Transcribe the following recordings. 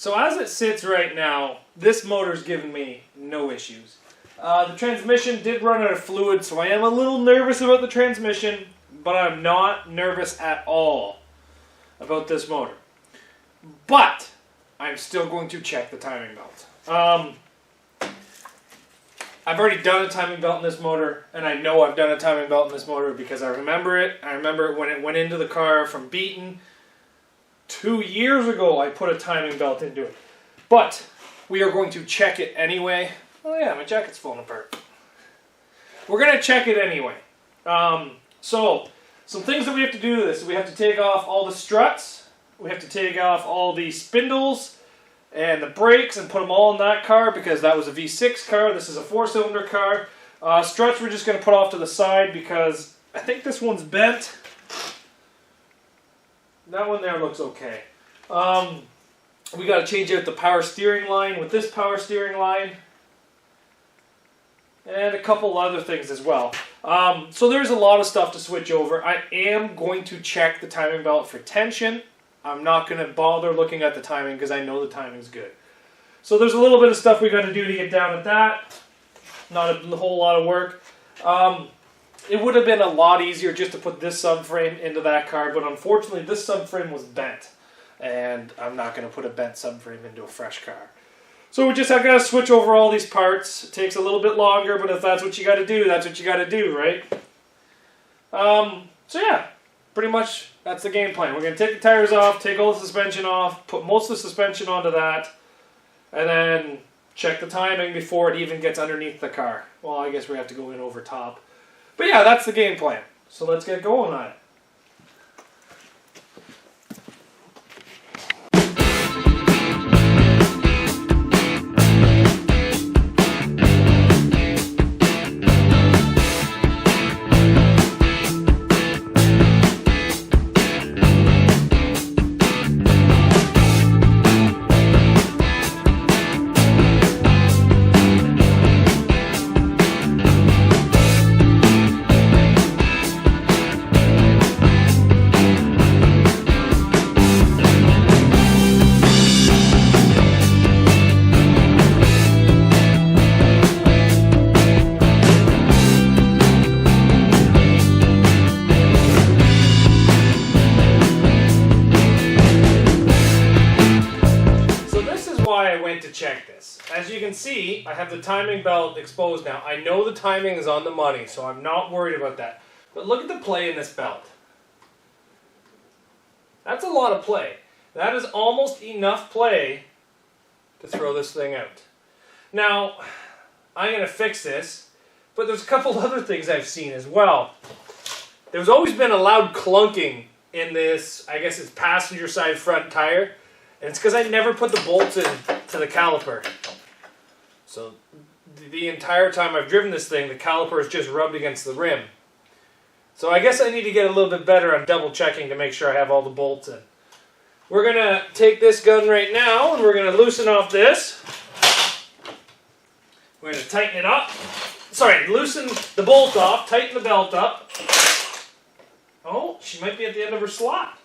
So as it sits right now, this motor's giving me no issues. The transmission did run out of fluid, so I am a little nervous about the transmission, but I'm not nervous at all about this motor. But I'm still going to check the timing belt. I've already done a timing belt in this motor, and I know I've done a timing belt in this motor because I remember it. I remember it when it went into the car from Beaton. 2 years ago, I put a timing belt into it. But we are going to check it anyway. Oh yeah, my jacket's falling apart. We're going to check it anyway. So, some things that we have to do to this. We have to take off all the struts. We have to take off all the spindles and the brakes and put them all in that car because that was a V6 car. This is a 4-cylinder car. Struts we're just going to put off to the side because I think this one's bent. That one there looks okay. We got to change out the power steering line with this power steering line. And a couple other things as well. So there's a lot of stuff to switch over. I am going to check the timing belt for tension. I'm not going to bother looking at the timing because I know the timing's good. So there's a little bit of stuff we got to do to get down at that. Not a whole lot of work. It would have been a lot easier just to put this subframe into that car, but unfortunately this subframe was bent. And I'm not going to put a bent subframe into a fresh car. So I've got to switch over all these parts. It takes a little bit longer, but if that's what you got to do, that's what you got to do, right? So yeah, pretty much that's the game plan. We're going to take the tires off, take all the suspension off, put most of the suspension onto that, and then check the timing before it even gets underneath the car. Well, I guess we have to go in over top. But yeah, that's the game plan. So let's get going on it. Check this. As you can see, I have the timing belt exposed now. I know the timing is on the money, so I'm not worried about that. But look at the play in this belt. That's a lot of play. That is almost enough play to throw this thing out. Now, I'm going to fix this, but there's a couple other things I've seen as well. There's always been a loud clunking in this, I guess it's passenger side front tire. And it's because I never put the bolts in to the caliper. So the entire time I've driven this thing, the caliper is just rubbed against the rim. So I guess I need to get a little bit better on double checking to make sure I have all the bolts in. We're going to take this gun right now and we're going to loosen off this. We're going to tighten it up. Sorry, loosen the bolt off, tighten the belt up. Oh, she might be at the end of her slot.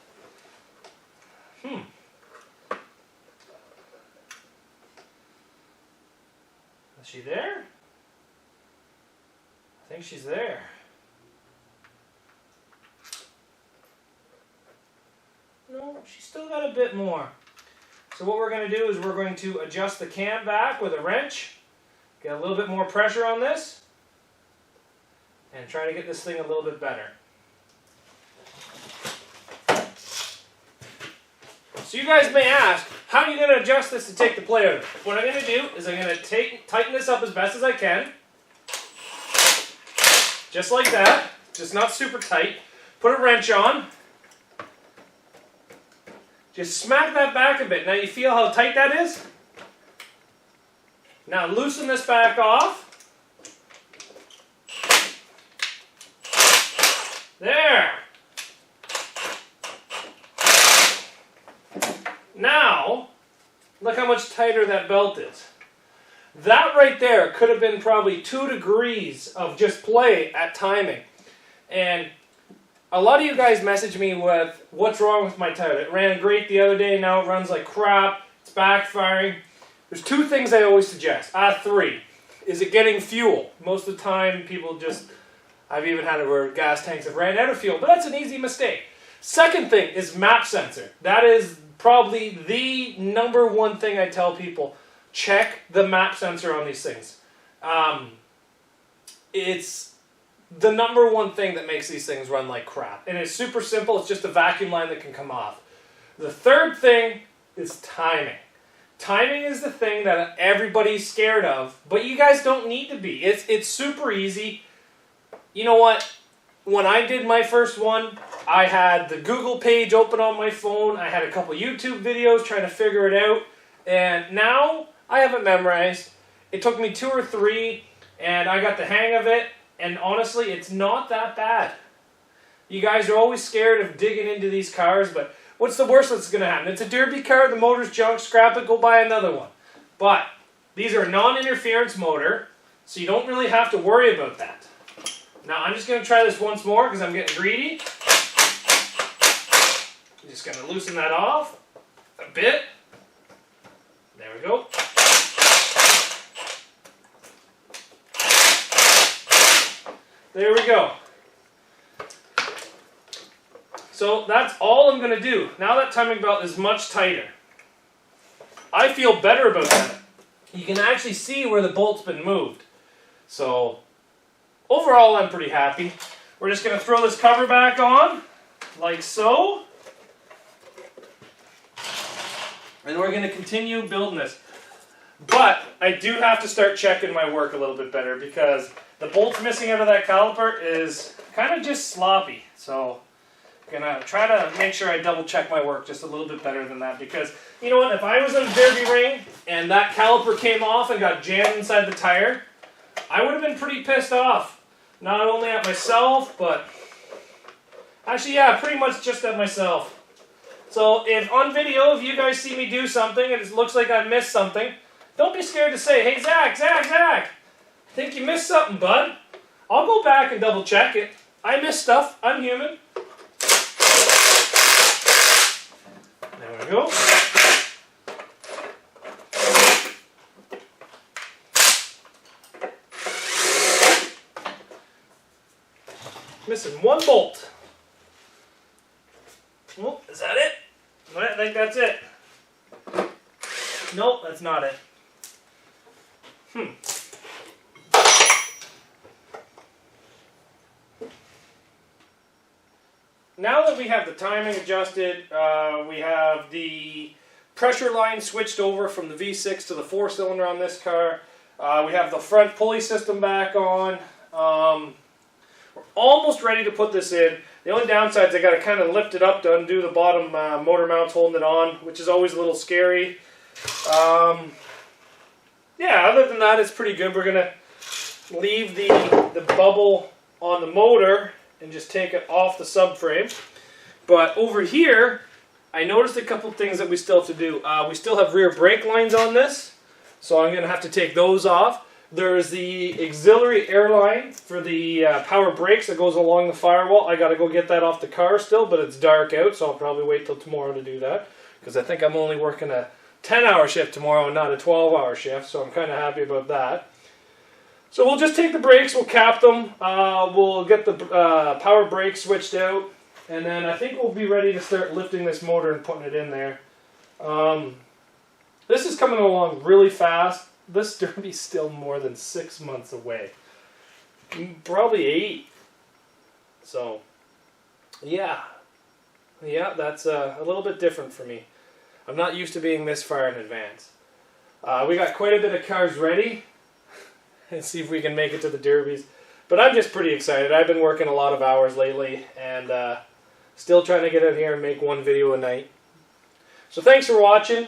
Is she there? I think she's there. No, she's still got a bit more. So what we're going to do is we're going to adjust the cam back with a wrench, get a little bit more pressure on this, and try to get this thing a little bit better. So you guys may ask, how are you going to adjust this to take the play out of it? What I'm going to do is I'm going to tighten this up as best as I can. Just like that. Just not super tight. Put a wrench on. Just smack that back a bit. Now you feel how tight that is? Now loosen this back off. There. Now, look how much tighter that belt is. That right there could have been probably 2 degrees of just play at timing. And a lot of you guys message me with, what's wrong with my tire? It ran great the other day, now it runs like crap. It's backfiring. There's two things I always suggest. Three. Is it getting fuel? Most of the time, people just... I've even had it where gas tanks have ran out of fuel, but that's an easy mistake. Second thing is map sensor. That is probably the #1 thing I tell people. Check the map sensor on these things. It's the #1 thing that makes these things run like crap. And it's super simple. It's just a vacuum line that can come off. The third thing is timing. Timing is the thing that everybody's scared of, but you guys don't need to be. It's super easy. You know what? When I did my first one, I had the Google page open on my phone. I had a couple YouTube videos trying to figure it out. And now I have it memorized. It took me 2 or 3, and I got the hang of it. And honestly, it's not that bad. You guys are always scared of digging into these cars, but what's the worst that's going to happen? It's a derby car, the motor's junk, scrap it, go buy another one. But these are non-interference motor, so you don't really have to worry about that. Now I'm just going to try this once more because I'm getting greedy. I'm just going to loosen that off a bit. There we go. There we go. So that's all I'm going to do. Now that timing belt is much tighter. I feel better about that. You can actually see where the bolt's been moved. So overall, I'm pretty happy. We're just going to throw this cover back on, like so. And we're going to continue building this. But I do have to start checking my work a little bit better because the bolts missing out of that caliper is kind of just sloppy. So I'm going to try to make sure I double check my work just a little bit better than that. Because, you know what, if I was in a derby ring and that caliper came off and got jammed inside the tire, I would have been pretty pissed off. Not only at myself, but actually, yeah, pretty much just at myself. So if on video, if you guys see me do something and it looks like I missed something, don't be scared to say, hey, Zach, I think you missed something, bud. I'll go back and double check it. I miss stuff. I'm human. There we go. Missing one bolt. Oh, is that it? I think that's it. Nope, that's not it. Now that we have the timing adjusted, we have the pressure line switched over from the V6 to the 4-cylinder on this car. We have the front pulley system back on. We're almost ready to put this in. The only downside is I got to kind of lift it up to undo the bottom motor mounts holding it on, which is always a little scary. Yeah, other than that, it's pretty good. We're going to leave the bubble on the motor and just take it off the subframe. But over here, I noticed a couple things that we still have to do. We still have rear brake lines on this, so I'm going to have to take those off. There's the auxiliary air line for the power brakes that goes along the firewall. I got to go get that off the car still, but it's dark out, so I'll probably wait till tomorrow to do that. Because I think I'm only working a 10-hour shift tomorrow and not a 12-hour shift, so I'm kind of happy about that. So we'll just take the brakes, we'll cap them, we'll get the power brakes switched out, and then I think we'll be ready to start lifting this motor and putting it in there. This is coming along really fast. This derby's still more than 6 months away. Probably 8. So, yeah. Yeah, that's a little bit different for me. I'm not used to being this far in advance. We got quite a bit of cars ready. And see if we can make it to the derbies. But I'm just pretty excited. I've been working a lot of hours lately. And still trying to get out here and make one video a night. So thanks for watching.